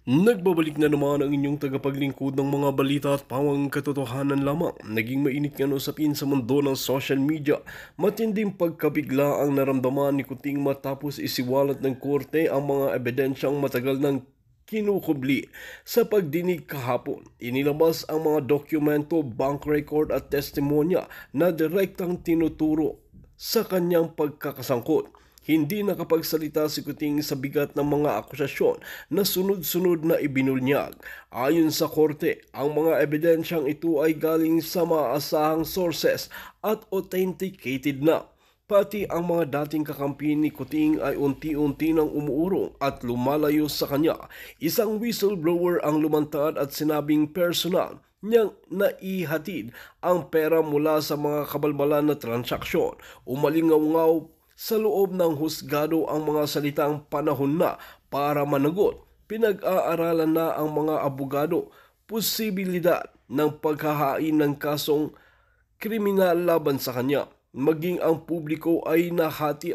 Nagbabalik na naman ang inyong tagapaglingkod ng mga balita at pawang katotohanan lamang. Naging mainit nga na usapin sa mundo ng social media. Matinding pagkabigla ang naramdaman ni Kuting matapos isiwalat ng korte ang mga ebidensyang matagal ng kinukubli. Sa pagdinig kahapon, inilabas ang mga dokumento, bank record at testimonya na direktang tinuturo sa kanyang pagkakasangkot. Hindi nakapagsalita si Kuting sa bigat ng mga akusasyon na sunod-sunod na ibinunyag. Ayon sa korte, ang mga ebidensyang ito ay galing sa maaasahang sources at authenticated na. Pati ang mga dating kakampi ni Kuting ay unti-unti nang umuurong at lumalayo sa kanya. Isang whistleblower ang lumantad at sinabing personal niyang naihatid ang pera mula sa mga kabalbalan na transaksyon. Umalingaw-ngaw sa loob ng husgado ang mga salitang panahon na para managot. Pinag-aaralan na ang mga abogado posibilidad ng paghahain ng kasong kriminal laban sa kanya. Maging ang publiko ay nahati.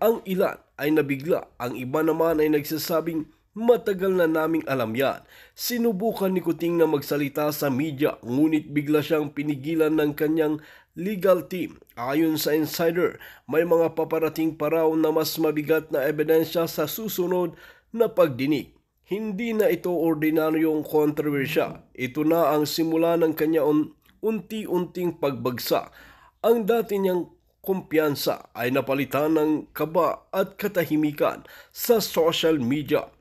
Ang ilan ay nabigla, ang iba naman ay nagsasabing matagal na naming alam yan. Sinubukan ni Kuting na magsalita sa media ngunit bigla siyang pinigilan ng kanyang legal team. Ayon sa insider, may mga paparating pa raw na mas mabigat na ebidensya sa susunod na pagdinig. Hindi na ito ordinaryong kontrobersya. Ito na ang simula ng kanya unti-unting pagbagsak. Ang dati niyang kumpiyansa ay napalitan ng kaba at katahimikan sa social media.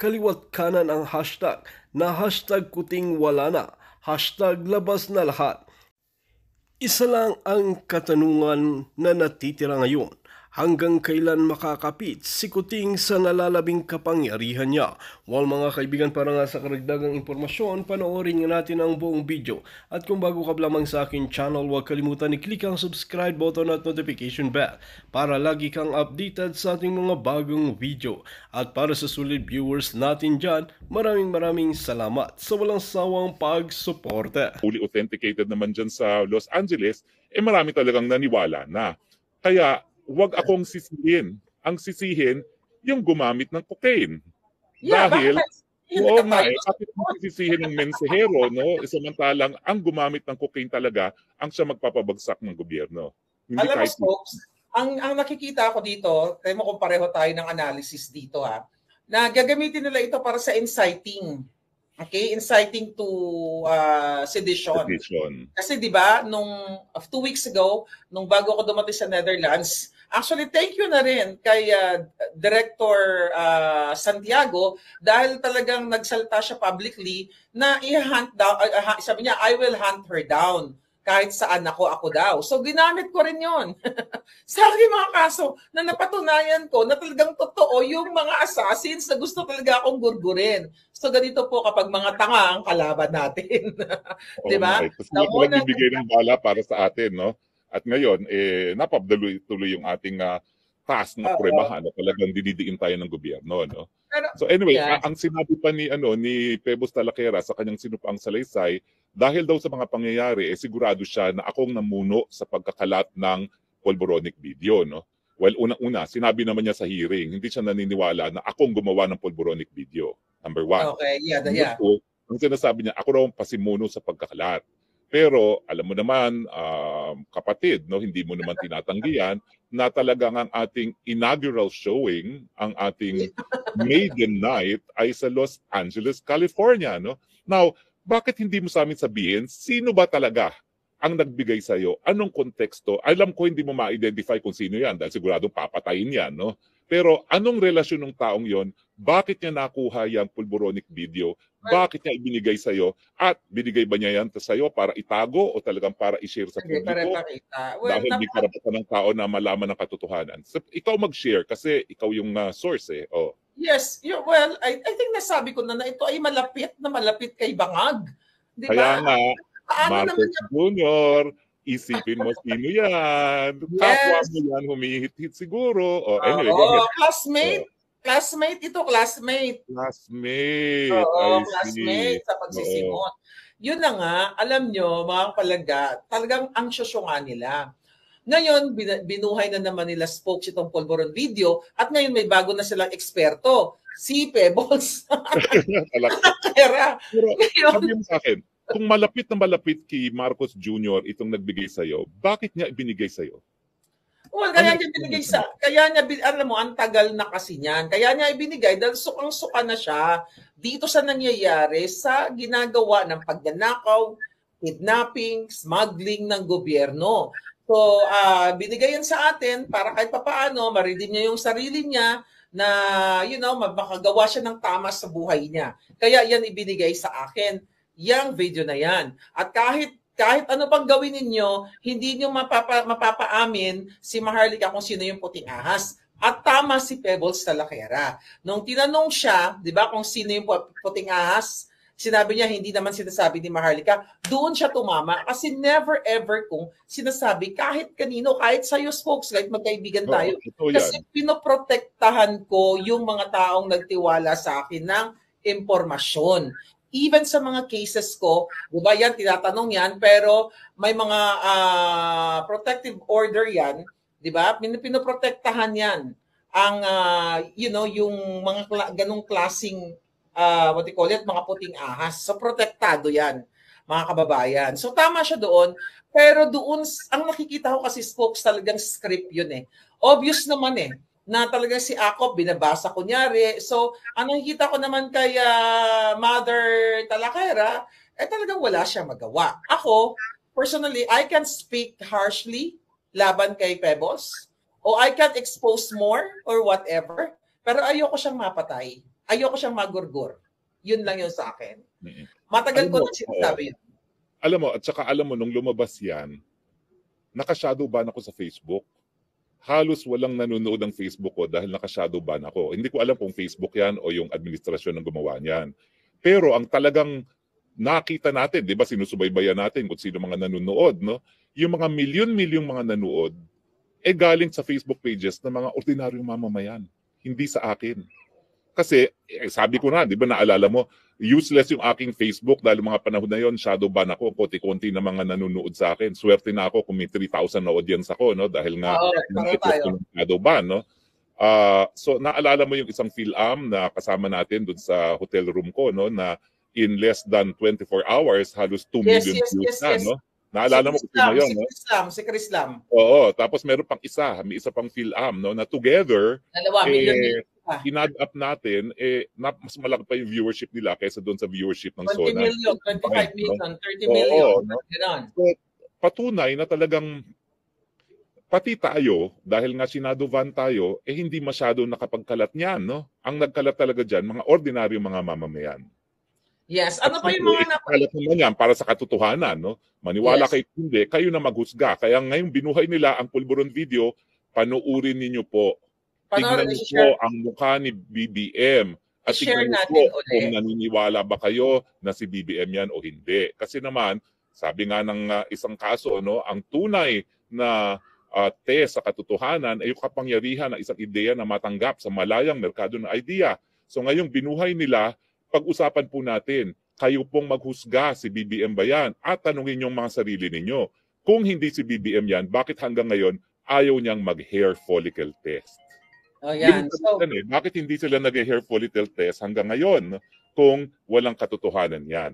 Kaliwat kanan ang hashtag na hashtag kuting wala na, hashtag labas na lahat. Isa lang ang katanungan na natitira ngayon. Hanggang kailan makakapit si Kuting sa nalalabing kapangyarihan niya? Well mga kaibigan, para nga sa karagdagang impormasyon, panoorin nga natin ang buong video. At kung bago ka lamang sa akin channel, huwag kalimutan i-click ang subscribe button at notification bell para lagi kang updated sa ating mga bagong video. At para sa sulit viewers natin dyan, maraming salamat sa walang sawang pagsuporta. Fully authenticated naman dyan sa Los Angeles, marami talagang naniwala na. Kaya wag akong sisihin. Ang sisihin, yung gumamit ng cocaine. Yeah, Dahil, oo nga bakit mo sisihin ng mensahero, no? Samantalang ang gumamit ng cocaine talaga ang siya magpapabagsak ng gobyerno. Hindi alam mo, kahit folks, ang nakikita ko dito, tayo mo kung pareho tayo ng analysis dito na gagamitin nila ito para sa inciting. Okay, inciting to sedition. Kasi 'di ba, nung 2 weeks ago, nung bago ako dumating sa Netherlands, actually thank you na rin kay Director Santiago dahil talagang nagsalita siya publicly na i-hunt down, sabi niya, I will hunt her down kahit saan ako daw. So ginamit ko rin yon sa aking mga kaso na napatunayan ko na talagang totoo yung mga assassins na gusto talaga akong gurgurin. So ganito po kapag mga tanga ang kalaban natin. Di ba? Kasi nagbibigay ng bala para sa atin, no? At ngayon, napabdaloy-tuloy yung ating task na pruebahan na talagang dinidiin tayo ng gobyerno, no? So anyway, ang sinabi pa ni Pebos Talaquera sa kanyang sinupaang salaysay, dahil daw sa mga pangyayari, sigurado siya na akong namuno sa pagkakalat ng polboronic video, no? Well, unang-una, sinabi naman niya sa hearing, hindi siya naniniwala na akong gumawa ng polboronic video. Number one. Okay, Number two, ang sinasabi niya, ako raw pasimuno sa pagkakalat. Pero alam mo naman, kapatid, no, hindi mo naman tinatanggihan na talagang ang ating inaugural showing, ang ating maiden night ay sa Los Angeles, California, no? Now, bakit hindi mo sa amin sabihin sino ba talaga ang nagbigay sa iyo? Anong konteksto? Alam ko hindi mo ma-identify kung sino 'yan dahil siguradong papatayin 'yan, no? Pero anong relasyon ng taong 'yon? Bakit niya nakuha yung pulboronic video? Bakit niya ibinigay sa iyo? At binigay ba niya yan sa iyo para itago o talagang para i-share sa publiko? Dahil may karapatan ng tao na malaman ng katotohanan. So, ikaw mag-share kasi ikaw yung source eh. Oh. Yes, well, I think nasabi ko na ito ay malapit kay Bangag. Di ba? Kaya nga, Marcos Jr., isipin mo sino yan. Yes. Kapwa mo yan, humihit-hit siguro. Oh, anyway, classmate. Classmate ito, classmate. Classmate. Oo, classmate sa pagsisimot. Yun na nga, alam nyo, mga palangga, talagang ang syosyo nga nila. Ngayon, binuhay na naman nila Spokes itong Polvoron video at ngayon may bago na silang eksperto, si Pebbles. Kaya, Pero ngayon, sabi mo sa akin, kung malapit na malapit kay Marcos Jr. itong nagbigay sa'yo, bakit niya ibinigay sa'yo? well, kaya niya binigay alam mo, ang tagal na kasi niyan. Kaya niya ibinigay dahil sukang-suka na siya dito sa nangyayari sa ginagawa ng pagnanakaw, kidnapping, smuggling ng gobyerno. So, binigay yan sa atin para kahit papaano, ma-redeem niya yung sarili niya na, makagawa siya ng tama sa buhay niya. Kaya yan ibinigay sa akin, yung video na yan. At kahit ano pang gawin ninyo, hindi nyo mapapaamin si Maharlika kung sino yung puting ahas. At tama si Pebbles Talakera. Nung tinanong siya, di ba, kung sino yung puting ahas, sinabi niya, hindi naman sinasabi ni Maharlika, doon siya tumama kasi never ever kung sinasabi kahit kanino, kahit sa'yo folks, kahit magkaibigan tayo. Kasi pinoprotektahan ko yung mga taong nagtiwala sa akin ng impormasyon. Even sa mga cases ko, di ba yan, tinatanong yan, pero may mga protective order yan, di ba? Pinoprotektahan yan ang, yung mga ganong klaseng what you call it, mga puting ahas. So, protektado yan, mga kababayan. So, tama siya doon. Pero doon, ang nakikita ko kasi Spokes talagang script yun eh. Obvious naman eh, na talagang si Akop, binabasa kunyari. So, ang nakikita ko naman kay Mother Talakera, talagang wala siya magawa. Ako, personally, I can speak harshly laban kay Pebbles, o I can expose more or whatever, pero ayoko siyang mapatay. Ayoko siyang magurgur. Yun lang yun sa akin. Matagal ko na sinasabi yun. Alam mo, nung lumabas yan, naka-shadow ban ako sa Facebook. Halos walang nanonood ng Facebook ko dahil naka-shadow ban ako. Hindi ko alam kung Facebook yan o yung administrasyon ng gumawa niyan. Pero ang talagang nakita natin, di ba, sinusubaybayan natin kung sino mga nanonood, no? Yung mga milyon-milyong mga nanood, galing sa Facebook pages ng mga ordinaryong mamamayan. Hindi sa akin. Kasi, sabi ko na, di ba, naalala mo, useless yung aking Facebook dahil mga panahon na yon, shadow ban ako, konti-konti na mga nanonood sa akin. Swerte na ako kung may 3,000 na audience ako, no? Dahil nga, shadow ban, no? So, naalala mo yung isang PhilAm na kasama natin dun sa hotel room ko, no? Na in less than 24 hours, halos 2 million views na, no? Naalala mo kung sino yun, no? Si Chris Lam. Oo, tapos meron pang may isa pang PhilAm, no? Na together, 2 million in-add up natin, mas malaki pa yung viewership nila kaysa doon sa viewership ng 20 Sona. 20 million, 25 million, 30 million. So, patunay na talagang pati tayo, dahil nga sinadovan tayo, hindi masyado nakapagkalat niyan, no? Ang nagkalat talaga dyan, mga ordinaryong mga mamamayan. Yes, ano pa yung mga nagkalat naman yan para sa katotohanan, no? Maniwala kayo hindi, kayo na maghusga. Kaya ngayong binuhay nila ang Polvoron video, panuurin ninyo po. Tignan niyo po ang mukha ni BBM. At tignan niyo po kung naniniwala ba kayo na si BBM yan o hindi. Kasi naman, sabi nga ng isang kaso, no, ang tunay na test sa katotohanan ay yung kapangyarihan ng isang ideya na matanggap sa malayang merkado ng idea. So ngayong binuhay nila, pag-usapan po natin, kayo pong maghusga, si BBM ba yan? At tanungin yung mga sarili ninyo. Kung hindi si BBM yan, bakit hanggang ngayon ayaw niyang mag-hair follicle test? Oh, yan. So, bakit hindi sila nag-hair follicle test hanggang ngayon kung walang katotohanan yan?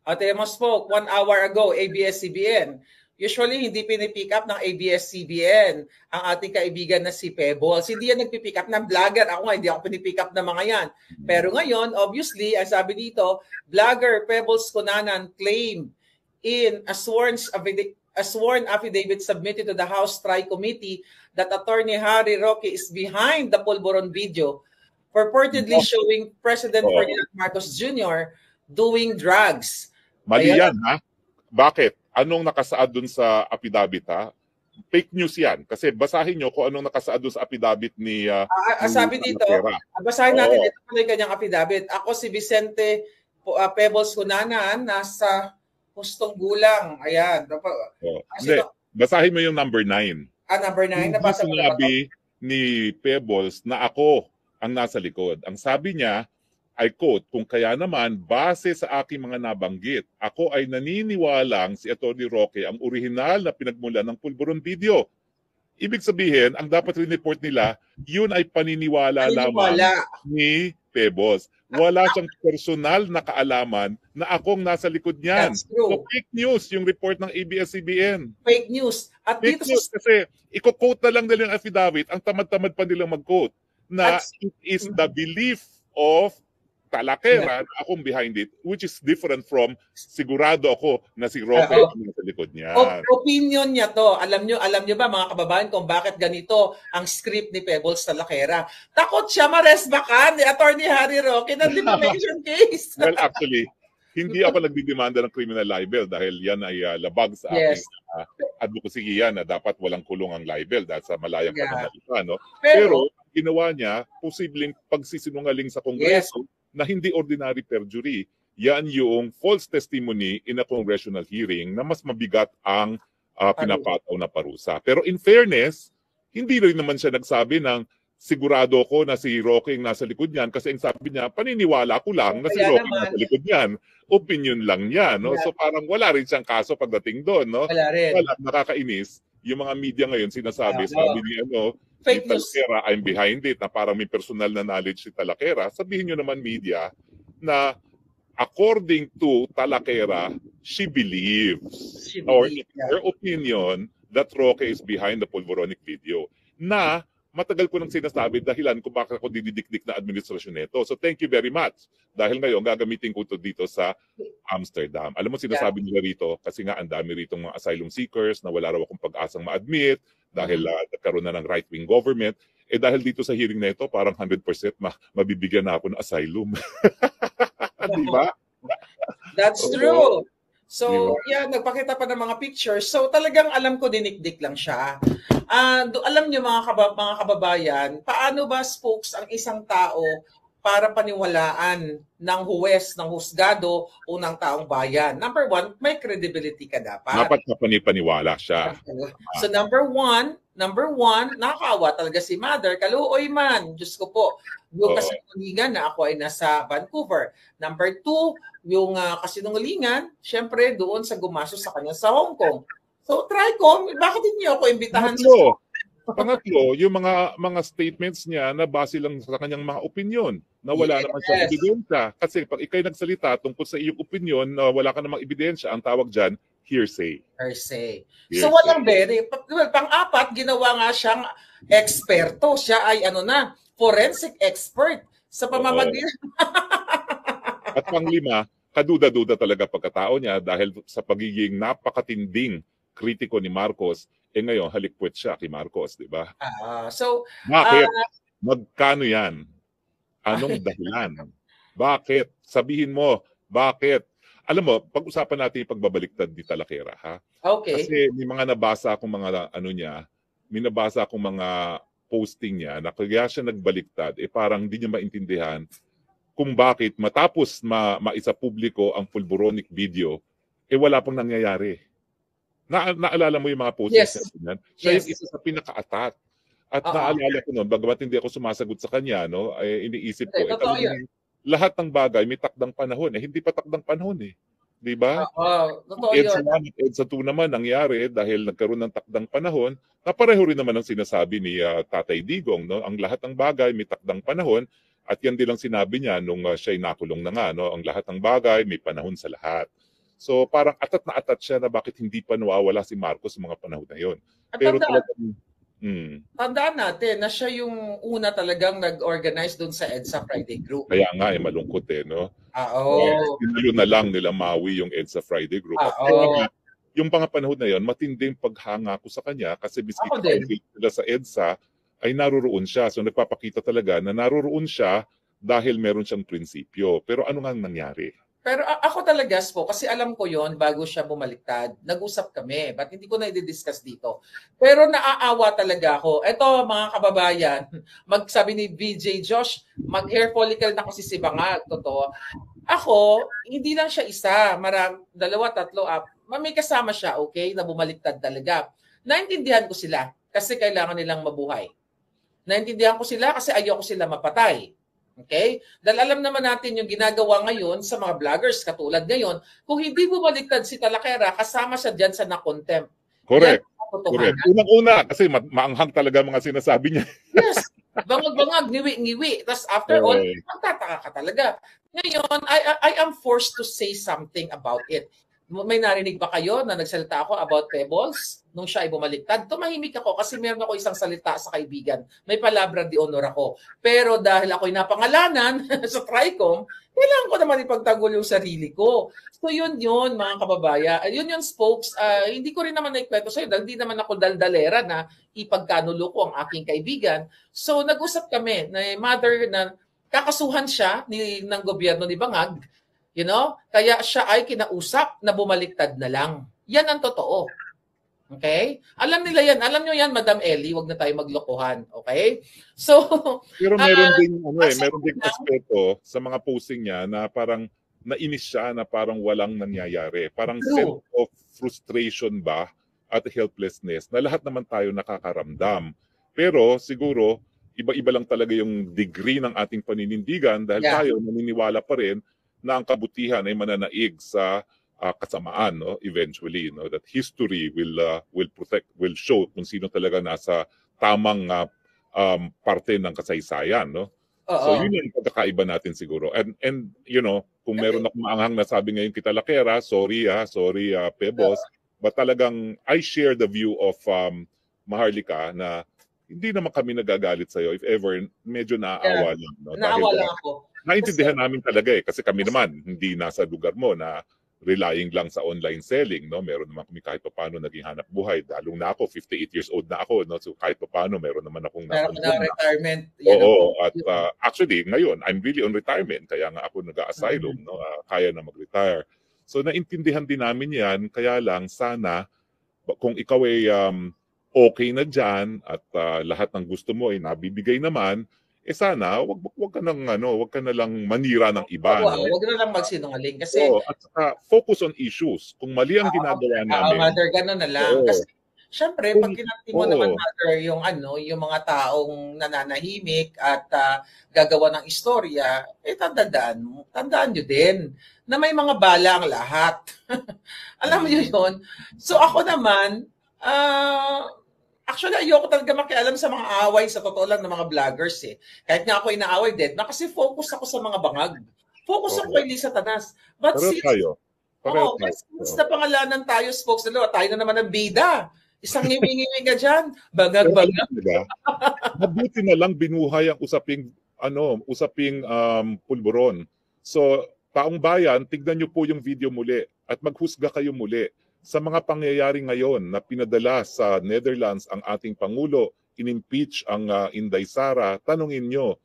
Ate mo spoke 1 hour ago, ABS-CBN. Usually, hindi pinipick up ng ABS-CBN ang ating kaibigan na si Pebbles. Hindi yan nagpipick up ng vlogger. Ako nga, hindi ako pinipick up ng mga yan. Pero ngayon, obviously, ang sabi dito, vlogger Pebbles Cunanan claimed in a sworn affidavit submitted to the House Tri-Committee that Attorney Harry Roque is behind the Polvoron video, purportedly showing President Ferdinand Marcos Jr. doing drugs. Mali yan, ha? Bakit? Anong nakasaad dun sa affidavit, ha? Fake news yan. Kasi basahin nyo kung anong nakasaad dun sa affidavit ni... sabi dito, basahin natin ito pala yung kanyang affidavit. Ako si Vicente Pebbles Cunanan, nasa hustong gulang. Ayan. Basahin mo yung number 9. Number 9. Nabasa ko na ba? Sinabi ni Pebbles na ako ang nasa likod. Ang sabi niya, I quote, kung kaya naman, base sa aking mga nabanggit, ako ay naniniwalang si Atty. Roque ang orihinal na pinagmulan ng Polvoron video. Ibig sabihin, ang dapat report nila, yun ay paniniwala lamang ni Pebbles. Wala siyang personal na kaalaman na akong nasa likod niyan. That's true. So fake news yung report ng ABS-CBN. Fake news. At Fake dito news kasi i-quote na lang nila yung affidavit, ang tamad-tamad pa nilang mag-quote na it is the belief of Talakera na akong behind it, which is different from sigurado ako na si Roque ang nasa likod niya. Opinion niya to. Alam nyo ba mga kababayan kung bakit ganito ang script ni Pebbles Talakera? Takot siya ma-resbakan ni Attorney Harry Roque ng defamation case. Well, actually, hindi ako nagdidemanda ng criminal libel dahil yan ay labag sa aking advocacy yan na dapat walang kulong ang libel dahil sa malayang pananalita. No? Pero ginawa niya, posibleng pagsisinungaling sa Kongreso na hindi ordinary perjury. Yan yung false testimony in a congressional hearing na mas mabigat ang pinapataw na parusa. Pero in fairness, hindi rin naman siya nagsabi ng sigurado ko na si Roque ang nasa likod niyan kasi ang sabi niya, paniniwala ko lang na si Roque ang nasa likod niyan. Opinion lang niya. No? So parang wala rin siyang kaso pagdating doon. No? Wala rin. Wala, nakakainis. Yung mga media ngayon sinasabi, sabi ni fake si Talakera, I'm behind it, na parang may personal na knowledge si Talakera. Sabihin nyo naman media na according to Talakera, she believes or in her opinion that Roque is behind the Polvoronic video. Na matagal ko nang sinasabi dahilan kung bakit ako dididikdik na administrasyon nito. So thank you very much. Dahil ngayon, gagamitin ko ito dito sa Amsterdam. Alam mo, sinasabi nila rito, kasi nga ang dami rito mga asylum seekers na wala raw akong pag-asang ma-admit dahil nagkaroon na ng right-wing government. Eh dahil dito sa hearing na ito, parang 100% mabibigyan na ako ng asylum. Di ba? That's true. So, nagpakita pa ng mga pictures. So, talagang alam ko dinikdik lang siya. Alam niyo mga kababayan, paano ba spokes ang isang tao para paniwalaan ng huwes, ng husgado o ng taong bayan? Number one, may credibility ka dapat. Dapat paniwala siya. So number one, nakakaawa talaga si Mother. Kaluoy man, Diyos ko po. Yung kasinungalingan na ako ay nasa Vancouver. Number two, yung kasinungalingan, syempre doon sa gumasos sa kanya sa Hong Kong. So try ko, bakit hindi ako imbitahan sa... Pangatlo, yung mga statements niya na base lang sa kanyang mga opinion na wala naman siyang ebidensya. Kasi pag ikay nagsalita tungkol sa iyong opinion na wala ka namang ebidensya, ang tawag dyan, hearsay. Hearsay. So walang pang-apat, ginawa nga siyang eksperto. Siya ay forensic expert sa pamamagitan. At pang-lima, kaduda-duda talaga pagkatao niya dahil sa pagiging napakatinding kritiko ni Marcos, ngayon halikpwet siya kay Marcos, di ba? Bakit? Magkano yan? Anong dahilan? Bakit? Sabihin mo, bakit? Alam mo, pag-usapan natin yung pagbabaliktad ni Talakera, ha? Okay. Kasi may mga nabasa akong mga may nabasa akong mga posting niya na kaya siya nagbaliktad, parang hindi niya maintindihan kung bakit matapos maisa publiko ang Polvoronic video, wala pang nangyayari. Naalala mo yung mga posts niya? Siya yung isa sa pinaka-atat. At naalala ko noon, bagamat hindi ako sumasagot sa kanya, iniisip ko, lahat ng bagay may takdang panahon. Hindi pa takdang panahon eh. Di ba? EDSA 2 naman nangyari dahil nagkaroon ng takdang panahon, na pareho rin naman ang sinasabi ni Tatay Digong. No? Ang lahat ng bagay may takdang panahon, at yan din ang sinabi niya nung siya'y nakulong na nga. No? Ang lahat ng bagay may panahon sa lahat. So parang atat na atat siya na bakit hindi pa nawawala si Marcos sa mga panahon na yun. Pero talagang... Tandaan natin na siya yung una talagang nag-organize doon sa EDSA Friday Group. Kaya nga, malungkot no? Sinalo na lang nila Maui yung EDSA Friday Group. Yung mga panahon na yun, matinding paghanga ko sa kanya kasi biscuit sila sa EDSA ay naruroon siya. So nagpapakita talaga na naruroon siya dahil meron siyang prinsipyo. Pero ano nga nangyari? Pero ako talaga, po, kasi alam ko yon bago siya bumaliktad. Nag-usap kami, but hindi ko na i-discuss dito. Pero naaawa talaga ako. Ito, mga kababayan, magsabi ni VJ Josh, mag-hair follicle na kasi si Bangag. Totoo. Ako, hindi lang siya isa. Dalawa, tatlo, may kasama siya, okay, na bumaliktad talaga. Naintindihan ko sila kasi kailangan nilang mabuhay. Naintindihan ko sila kasi ayaw ko sila mapatay. Okay? Dahil alam naman natin yung ginagawa ngayon sa mga vloggers katulad ngayon, kung hindi bumaliktad si Talakera, kasama siya dyan sa na-contempt. Correct. Yan Correct. totohanan. Unang-una, kasi maanghang talaga mga sinasabi niya. Yes, bangag-bangag, ngiwi-ngiwi. Tapos after all, magtataka ka talaga. Ngayon, I am forced to say something about it. May narinig ba kayo na nagsalita ako about Pebbles nung siya ay bumaliktad? Tumahimik ako kasi meron ako isang salita sa kaibigan. May palabra di honor ako. Pero dahil ako'y napangalanan sa TRICOM, kailangan ko naman ipagtanggol yung sarili ko. So yun mga kababayan. Yun spokes. Hindi ko rin naman naikwento sa'yo dahil hindi naman ako daldalera na ipagkanulo ko ang aking kaibigan. So nag-usap kami na mother na kakasuhan siya ng gobyerno ni Bangag. You know? Kaya siya ay kinausap na bumaliktad na lang. Yan ang totoo. Okay? Alam nila yan. Alam nyo yan, Madam Ellie, wag na tayo maglokohan. Okay? So, pero meron ding aspeto sa mga posting niya na parang nainis siya na parang walang nangyayari. Parang sense of frustration ba at helplessness na lahat naman tayo nakakaramdam. Pero siguro, iba-iba lang talaga yung degree ng ating paninindigan dahil tayo naniniwala pa rin na ang kabutihan ay mananaig sa kasamaan, no? Eventually, no? That history will protect, will show kung sino talaga nasa tamang parte ng kasaysayan, no? So yun yung pagkakaiba natin siguro. And you know, kung meron akong maanghang na sabi ngayon kita Lakera, sorry Pebbles, but talagang I share the view of Maharlika na hindi naman kami nagagalit sa'yo if ever medyo naaawa lang, no? Naawa lang ako. Naintindihan namin talaga kasi kami naman hindi nasa lugar mo na relying lang sa online selling, no? Meron naman kami kahit paano naging hanap buhay. Dalong na ako, 58 years old na ako, no? So kahit paano meron naman akong retirement. Oo, at actually ngayon I'm really on retirement kaya nga ako nag-asylum, no? Kaya na mag-retire. So naintindihan din namin 'yan, kaya lang sana kung ikaw ay okay na diyan at lahat ng gusto mo ay nabibigay naman, sana wag ka na lang manira ng iba, no? Wag na lang magsinungaling kasi at saka focus on issues. Kung mali ang ginagawa namin, mother, gano'n na lang. Kasi syempre pag kinanti mo naman, mother, yung mga taong nananahimik at gagawa ng istorya, tandaan nyo din na may mga bala ang lahat. Alam mo yun? So ako naman, actually, ayoko talaga makialam sa mga away, sa totoo lang, ng mga vloggers eh. Kahit nga ako inaaway din, kasi focus ako sa mga bangag. Focus ako kay Lisa Tanas. But since na pangalanan tayo, spokes na tayo na naman ang bida. Isang ngiwi-ngiwi ka dyan. Bangag-bangag. Mabuti na lang binuhay ang usaping pulburon. So, taong bayan, tignan nyo po yung video muli at maghusga kayo muli. Sa mga pangyayari ngayon na pinadala sa Netherlands ang ating Pangulo, in-impeach ang Inday Sara, tanungin nyo,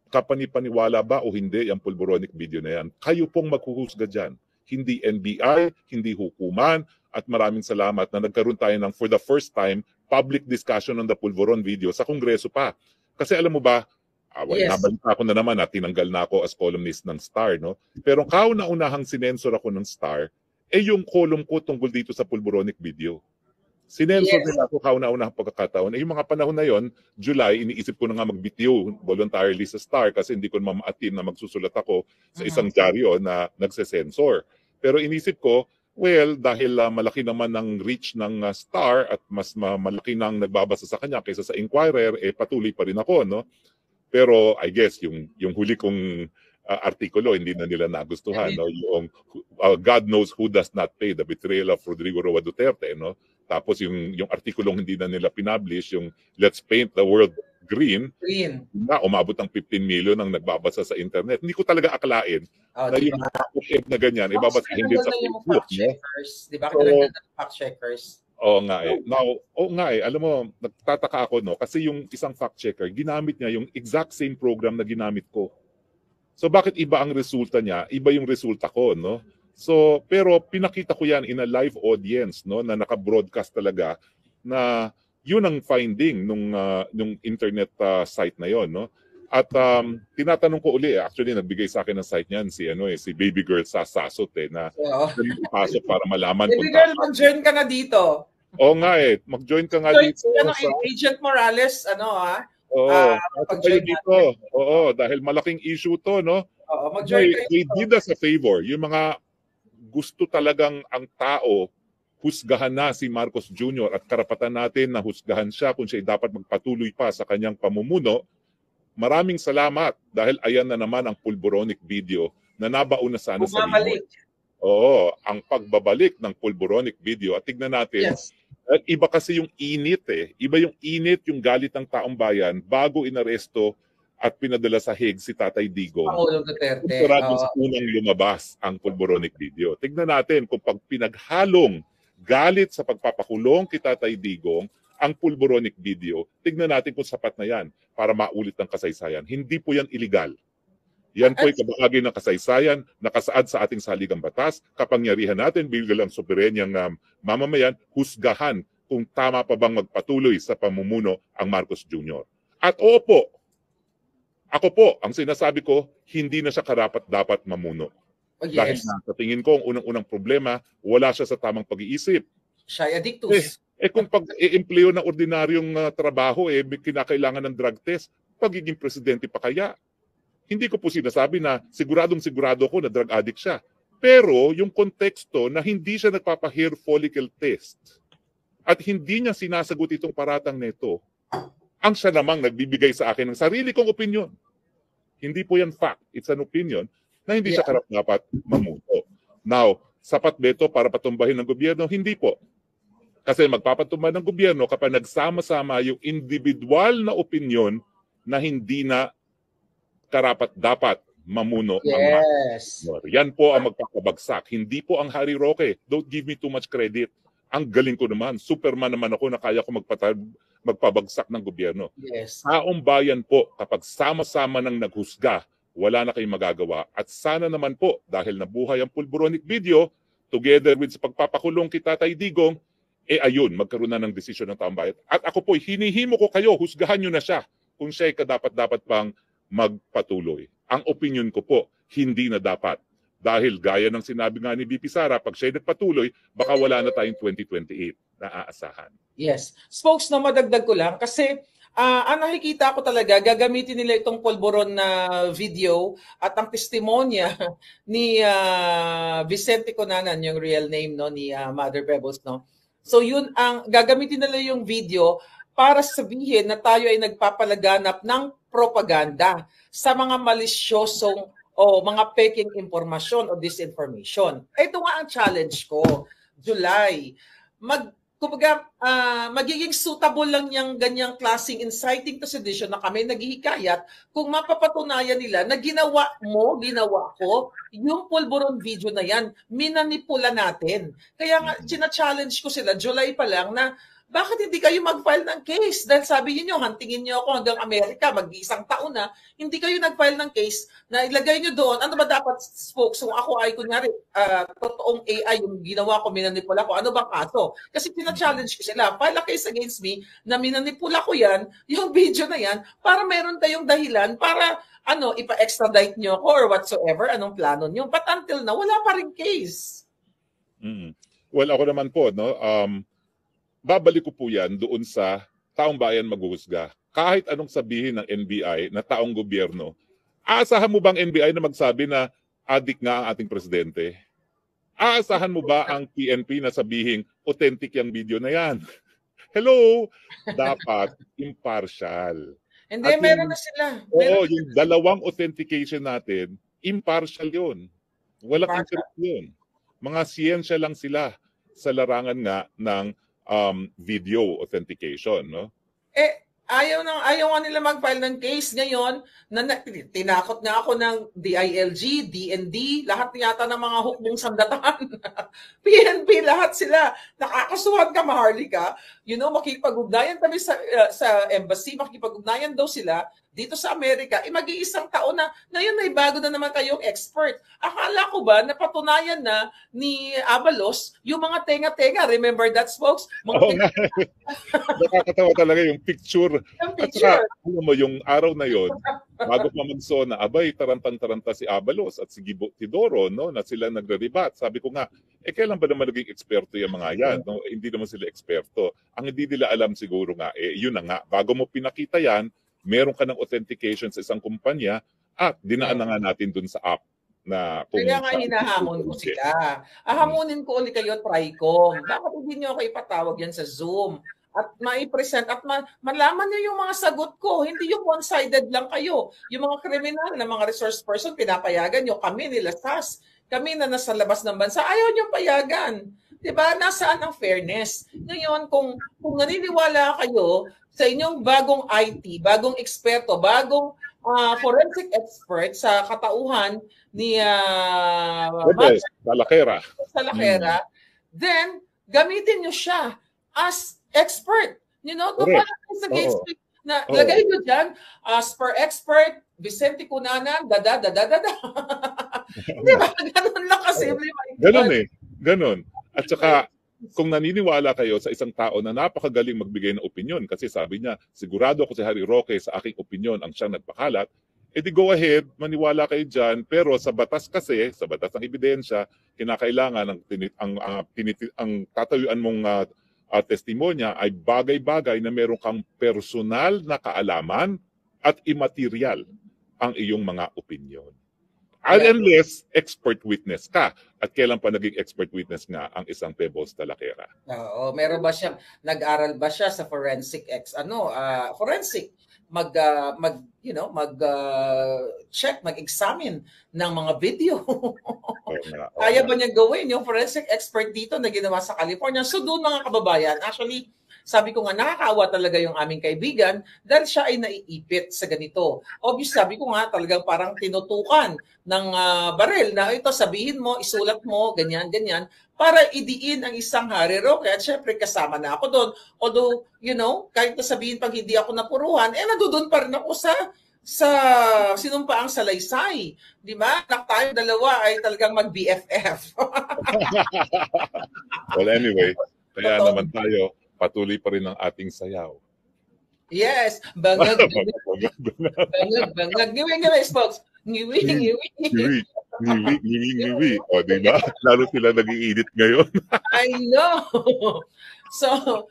kapanipaniwala ba o hindi ang pulboronic video na yan? Kayo pong maghuhusga dyan. Hindi NBI, hindi hukuman, at maraming salamat na nagkaroon tayo ng, for the first time, public discussion on the pulboron video sa Kongreso pa. Kasi alam mo ba, nabalita ko na naman na tinanggal na ako as columnist ng Star, no? Pero kauna-unahang sinensor ako ng Star, yung column ko tungkol dito sa pulboronic video. Sinensor nila ako kauna-unahang pagkakataon. Yung mga panahon na yon, July, iniisip ko na nga mag-BTO voluntarily sa Star kasi hindi ko naman ma-attend na magsusulat ako sa isang dyaryo na nagsesensor. Pero inisip ko, well, dahil malaki naman ang reach ng Star at mas malaki nang nagbabasa sa kanya kaysa sa Inquirer, patuloy pa rin ako, no? Pero I guess yung huli kong artikulo hindi na nila nagustuhan, no? Yung God knows who does not pay, the betrayal of Rodrigo Roa Duterte, no? Tapos yung artikulong hindi na nila pinablish, yung Let's Paint the World Green, na umabot ng 15 million ang nagbabasa sa internet. Hindi ko talaga akalain na yung na ganyan ibabasahin din sa Facebook, no? Di ba kinaganda ng fact checkers? Oo nga eh. Alam mo, nagtataka ako, no? Kasi yung isang fact checker, ginamit niya yung exact same program na ginamit ko. So bakit iba ang resulta niya? Iba yung resulta ko, no? So, pero pinakita ko yan in a live audience, no, na naka-broadcast talaga na yun ang finding nung internet site na yon, no? At tinatanong ko uli, actually nagbigay sa akin ng site niyan si Baby Girl Sasasot na pasok para malaman Baby Girl, mag-join ka na dito. Oo nga mag-join ka nga dito. Agent Morales, kayo dito. Oo, dahil malaking issue to, no? Mag-join kayo. They did us a favor. Yung mga gusto talagang ang tao husgahan na si Marcos Jr. at karapatan natin na husgahan siya kung siya dapat magpatuloy pa sa kanyang pamumuno. Maraming salamat dahil ayan na naman ang pulboronic video na nabauna sana sa limot. Oo, ang pagbabalik ng pulboronic video. At tignan natin, Yes. Iba kasi yung init eh. Iba yung init, yung galit ng taong bayan bago inaresto at pinadala sa Hague si Tatay Digong. Pangulong Duterte. Kumpara dun sa unang lumabas ang pulboronic video. Tignan natin kung pag pinaghalong galit sa pagpapakulong kay Tatay Digong ang pulboronic video, tignan natin kung sapat na yan para maulit ng kasaysayan. Hindi po yan illegal. Yan po ay kabahagi ng kasaysayan, nakasaad sa ating saligang batas, kapangyarihan natin bilang soberenyang mamamayan, husgahan kung tama pa bang magpatuloy sa pamumuno ang Marcos Jr. At opo, ako po, ang sinasabi ko, hindi na siya karapat-dapat mamuno. Dahil Yes. sa tingin ko, ang unang-unang problema, wala siya sa tamang pag-iisip. Siya ay addictus. Kung pag-i-empleo ng ordinaryong trabaho, kinakailangan ng drug test, pagiging presidente pa kaya? Hindi ko po sinasabi na siguradong-sigurado ko na drug addict siya. Pero yung konteksto na hindi siya nagpapa-hair follicle test at hindi niya sinasagot itong paratang nito, ang siya namang nagbibigay sa akin ng sarili kong opinion. Hindi po yan fact. It's an opinion na hindi siya karapat-dapat mamuno. Now, sapat ba ito para patumbahin ng gobyerno? Hindi po. Kasi magpapatumba ng gobyerno kapag nagsama-sama yung individual na opinion na hindi na karapat-dapat mamuno ang Yes. yan po ang magpapabagsak. Hindi po ang Harry Roque. Don't give me too much credit. Ang galing ko naman. Superman naman ako na kaya ko magpabagsak ng gobyerno. Yes. Taong bayan po, kapag sama-sama nang naghusga, wala na kayong magagawa. At sana naman po, dahil nabuhay ang pulboronic video, together with sa pagpapakulong kay Tatay Digong, ayun, magkaroon na ng desisyon ng taong bayan. At ako po, hinihimo ko kayo, husgahan nyo na siya kung siya ay kadapat-dapat pang magpatuloy. Ang opinion ko po, hindi na dapat. Dahil gaya ng sinabi nga ni BP Sara, pag siya nagpatuloy, baka wala na tayong 2028 na aasahan. Yes. Spokes na madagdag ko lang kasi ang nakikita ko talaga, gagamitin nila itong pulburon na video at ang testimonya ni Vicente Conanan, yung real name no ni Mother Pebbles, no. So yun ang gagamitin nila yung video para sabihin na tayo ay nagpapalaganap ng propaganda sa mga malisyosong o mga peking impormasyon o disinformation. Ito nga ang challenge ko. July. Magiging suitable lang yung ganyang klaseng inciting to sedition na kami naghihikayat kung mapapatunayan nila na ginawa ko, yung pulburon video na yan, minanipula natin. Kaya nga, challenge ko sila, July pa lang, na bakit hindi kayo mag-file ng case? Dahil sabi niyo, hantingin niyo ako hanggang Amerika, mag-isang taon na, hindi kayo nag-file ng case na ilagay niyo doon. Ano ba dapat, spokes? Kung ako ay, kunyari, totoong AI, yung ginawa ko, minanipula ko, ano bang kaso? Kasi pina-challenge ko sila, file a case against me na minanipula ko yan, yung video na yan, para meron tayong dahilan, para ipa-extradite niyo ako or whatsoever, anong plano niyo. But until now, wala pa rin case. Well, ako naman po, no, babalik ko po yan doon sa taong bayan maghuhusga. Kahit anong sabihin ng NBI na taong gobyerno, aasahan mo bang NBI na magsabi na adik nga ang ating presidente? Aasahan mo ba ang PNP na sabihin authentic yung video na yan? Hello? Dapat impartial. Hindi, meron na sila. Oo, yung dalawang authentication natin, impartial yun. Walang interest yun. Mga siyensya lang sila sa larangan nga ng video authentication, no? Ayaw nga nila mag-file ng case ngayon. Tinakot nga ako ng DILG, DND, lahat yata ng mga hukbong sandatan. PNP, lahat sila. Nakakasuhan ka, Maharlika. Makipag-ugnayan kami sa embassy, makipag-ugnayan daw sila dito sa Amerika, mag-iisang taon na, ngayon may bago na naman kayong expert. Akala ko ba napatunayan na ni Abalos yung mga tenga-tenga? Remember that, folks? Nakakatawa talaga yung picture. At saka, alam mo, yung araw na yon, bago pa mag-SONA, abay, tarantang-taranta si Abalos at si Tidoro, no, na sila nagre-rebat. Sabi ko nga, kailan ba naman naging eksperto yung mga yan? No? Hindi naman sila eksperto. Ang hindi nila alam siguro nga, yun na nga, bago mo pinakita yan, meron ka ng authentication sa isang kumpanya at dinaan na nga natin dun sa app na kung Kaya nga saan hinahamon ko hindi. sila. Hahamunin ko ulit kayo, Tricom. Bakit hindi nyo ako ipatawag yan sa Zoom? At mai-present at malaman nyo yung mga sagot ko. Hindi yung one-sided lang kayo. Yung mga kriminal na mga resource person, pinapayagan nyo. Kami nila SAS. Kami na nasa labas ng bansa, ayaw nyo payagan. Diba? Nasaan ang fairness? Ngayon, kung naniniwala kayo sa inyong bagong IT, bagong eksperto, bagong forensic expert sa katauhan ni Pwede, Salakera. Salakera, then gamitin nyo siya as expert. You know, Correct. sa case na Oo. lagay nyo dyan, as per expert, Vicente Cunanan, dada. Di ba? Ganun lang kasimple. Ganon eh. Ganon. At saka, kung naniniwala kayo sa isang tao na napakagaling magbigay ng opinion, kasi sabi niya, sigurado ako si Harry Roque sa aking opinion ang siyang nagpakalat, edi go ahead, maniwala kayo dyan, pero sa batas kasi, sa batas ng ebidensya, kinakailangan ang tatayuan mong testimonya ay bagay-bagay na meron kang personal na kaalaman at immaterial ang iyong mga opinion. Unless expert witness ka. At kailan pa naging expert witness nga ang isang Pebbles Salakera? Oo, meron ba siya, nag-aral ba siya sa forensic forensic check, mag-examine ng mga video. Kaya ba niya gawin yung forensic expert dito na ginawa sa California? So doon mga kababayan, actually, sabi ko nga, nakakaawa talaga yung aming kaibigan dahil siya ay naiipit sa ganito. Obviously, sabi ko nga, talagang parang tinutukan ng baril na ito, sabihin mo, isulat mo, ganyan, para idiin ang isang Harry Roque. At syempre, kasama na ako doon. Although, you know, kahit sabihin pag hindi ako napuruhan, nandoon pa rin ako sa sinumpaang salaysay. Di ba? Tayo dalawa ay talagang mag-BFF. Well, anyway, kaya naman tayo, patuloy pa rin ang ating sayaw. Yes, bangag, ngiwi, folks. Ngiwi. O, di ba? Lalo sila nag-iinit ngayon. I know. So,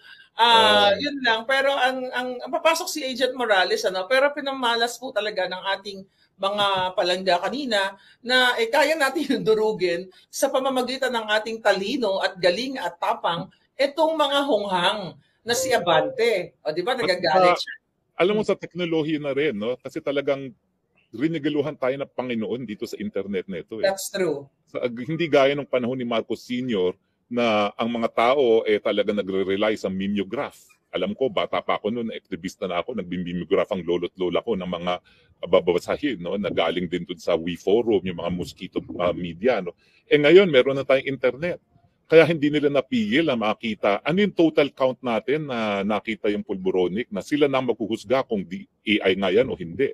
yun lang. Pero ang papasok si Agent Morales, pero pinamalas po talaga ng ating mga palangga kanina na kaya natin durugin sa pamamagitan ng ating talino at galing at tapang itong mga hunghang na si Abante. O, di ba, nagagalit siya. Alam mo, sa teknolohiya na rin, no? Kasi talagang rinigaluhan tayo ng Panginoon dito sa internet na ito. That's true. Hindi gaya ng panahon ni Marcos Sr. na ang mga tao talaga nagre-rely sa mimeograph. Alam ko, bata pa ako noon, aktivista na ako, nagbi-mimeograph ang lolo't lola ko ng mga babasahin, no? Nagaling din doon sa WeForum, yung mga mosquito media. No? Ngayon, meron na tayong internet. Kaya hindi nila napigil na makita ano yung total count natin na nakita yung pulboronic na sila na maghuhusga kung AI nga yan o hindi.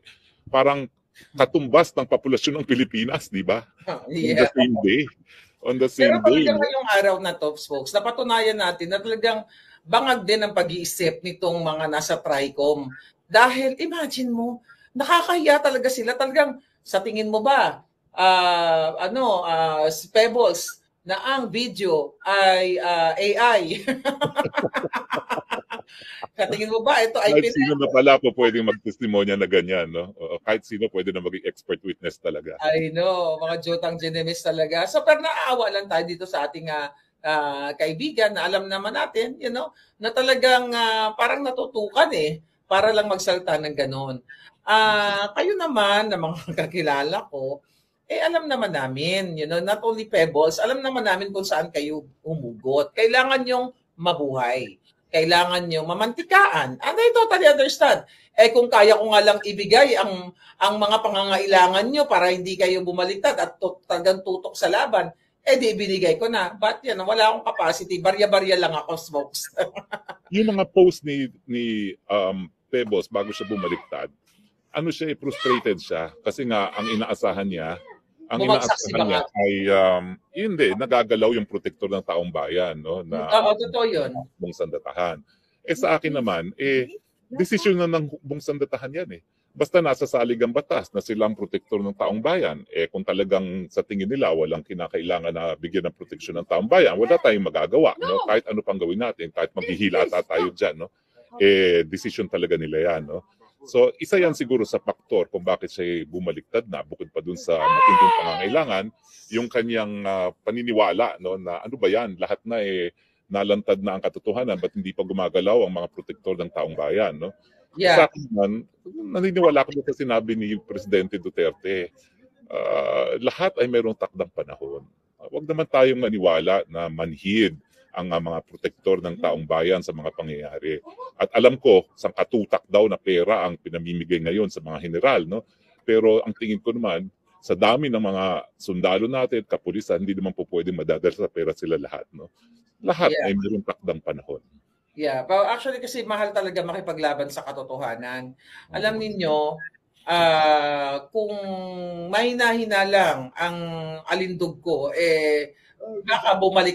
Parang katumbas ng populasyon ng Pilipinas, di ba? Yeah. On the same Pero day. talagang ngayong araw na to, folks, napatunayan natin na talagang bangag din ang pag-iisip nitong mga nasa Tricom. Dahil imagine mo, nakakahiya talaga sila. Talagang sa tingin mo ba, si Pebbles, na ang video ay AI. Katingin mo ba ito ay kahit sino na pala po pwedeng magtestimonya na ganyan, no? O, kahit sino pwede na maging expert witness talaga. I know, mga Jotang Genemis talaga. So pero naaawa lang tayo dito sa ating kaibigan na alam naman natin, you know, na talagang parang natutukan para lang magsalta ng ganon. Kayo naman na mga kakilala ko, alam naman namin, you know, not only Pebbles, alam naman namin kung saan kayo humugot. Kailangan yung mabuhay. Kailangan yung mamantikaan. And I totally understand. Kung kaya ko nga lang ibigay ang mga pangangailangan nyo para hindi kayo bumaliktad at talagang tutok sa laban, di ibinigay ko na. But yan, wala akong capacity. Barya-barya lang ako, smokes. Yung mga post ni Pebbles bago siya bumaliktad, frustrated siya kasi nga ang inaasahan niya ay hindi, nagagalaw yung protector ng taong bayan, no, na totoo yun. Bong Sandatahan. Sa akin naman, desisyon na ng Bong Sandatahan yan Basta nasa salig ang batas na sila ang protector ng taong bayan, kung talagang sa tingin nila walang kinakailangan na bigyan ng proteksyon ng taong bayan, wala tayong magagawa, no? Kahit ano pang gawin natin, kahit maghihilata tayo dyan, no? Decision talaga nila yan, no? So isa yan siguro sa faktor kung bakit siya bumaliktad na, bukod pa dun sa matinding pangangailangan, yung kanyang paniniwala, no, na ano ba yan, lahat na nalantad na ang katotohanan, ba't hindi pa gumagalaw ang mga protektor ng taong bayan, no? Sa Yeah. akin naman, naniniwala ko sa sinabi ni Presidente Duterte, lahat ay mayroong takdang panahon. Huwag naman tayong maniwala na manhid ang mga protektor ng taong bayan sa mga pangyayari. At alam ko, sangkatutak daw na pera ang pinamimigay ngayon sa mga general, no? Pero ang tingin ko naman, sa dami ng mga sundalo natin, kapulisan, hindi naman po pwedeng madadala sa pera sila lahat, no? Lahat ay mayroong takdang panahon. Yeah, but actually kasi mahal talaga makipaglaban sa katotohanan. Alam ninyo, kung mahina-hina lang ang alindog ko, baka bumalik